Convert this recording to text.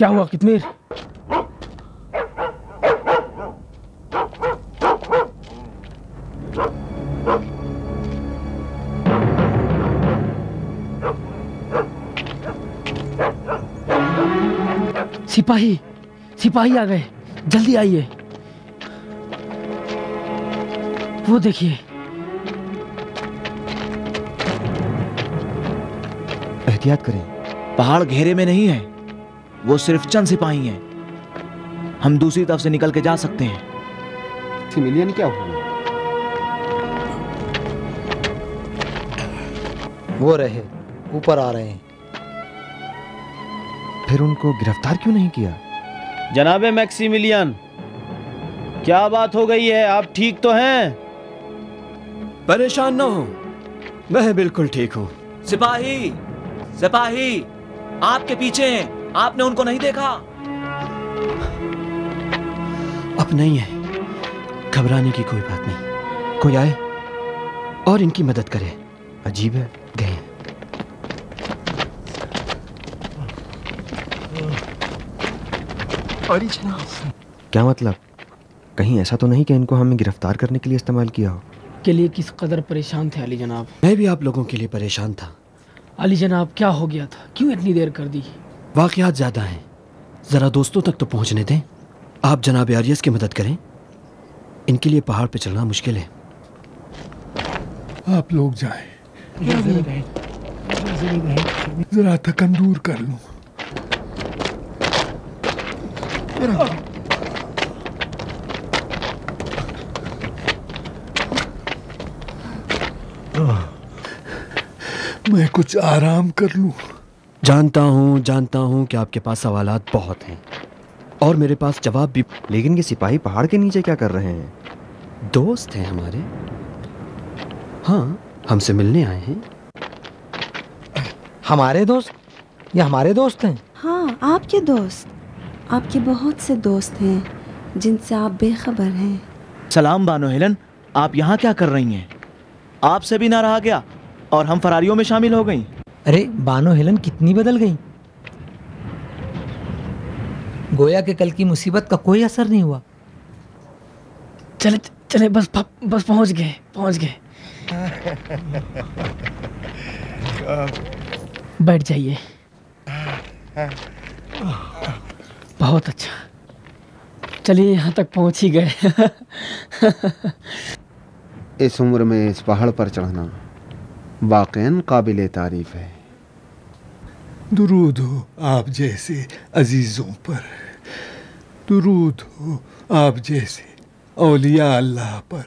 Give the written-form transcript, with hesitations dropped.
क्या हुआ कितमीर? सिपाही सिपाही आ गए, जल्दी आइए। वो देखिए। एहतियात करें, पहाड़ घेरे में नहीं है, वो सिर्फ चंद सिपाही हैं। हम दूसरी तरफ से निकल के जा सकते हैं। सिमिलियन क्या हुआ? वो रहे, ऊपर आ रहे हैं। फिर उनको गिरफ्तार क्यों नहीं किया? जनाबे मैक्सिमिलियन, क्या बात हो गई है? आप ठीक तो हैं? परेशान ना हो, मैं बिल्कुल ठीक हूँ। सिपाही सिपाही आपके पीछे हैं, आपने उनको नहीं देखा? अब नहीं है, घबराने की कोई बात नहीं। कोई आए और इनकी मदद करे। अजीब है। गए। अरे जनाब, क्या मतलब? कहीं ऐसा तो नहीं कि इनको हमें गिरफ्तार करने के लिए इस्तेमाल किया हो? के लिए किस कदर परेशान थे अली जनाब। मैं भी आप लोगों के लिए परेशान था। अली जनाब क्या हो गया था, क्यों इतनी देर कर दी? वाकयात ज्यादा हैं, जरा दोस्तों तक तो पहुंचने दें। आप जनाब आरियस की मदद करें, इनके लिए पहाड़ पे चढ़ना मुश्किल है। आप लोग जाएं, जरा थकन दूर कर लूं। मैं कुछ आराम कर लूं। जानता हूं कि आपके पास सवालात बहुत हैं और मेरे पास जवाब भी। लेकिन ये सिपाही पहाड़ के नीचे क्या कर रहे हैं? दोस्त हैं हमारे। हाँ, हमसे मिलने आए हैं। हमारे दोस्त? ये हमारे दोस्त हैं? हाँ, आपके दोस्त। आपके बहुत से दोस्त हैं जिनसे आप बेखबर हैं। सलाम बानो हेलन, आप यहाँ क्या कर रही हैं? आपसे भी ना रहा गया और हम फरारियों में शामिल हो गई। अरे बानो हेलन कितनी बदल गई। गोया के कल की मुसीबत का कोई असर नहीं हुआ। चले चले, बस पहुंच गए। बैठ जाइए। बहुत अच्छा, चलिए यहाँ तक पहुंच ही गए। इस उम्र में इस पहाड़ पर चढ़ना वाकईन काबिले तारीफ है। दुरूद हो आप जैसे अजीजों पर, दुरूद हो आप जैसे औलिया अल्लाह पर।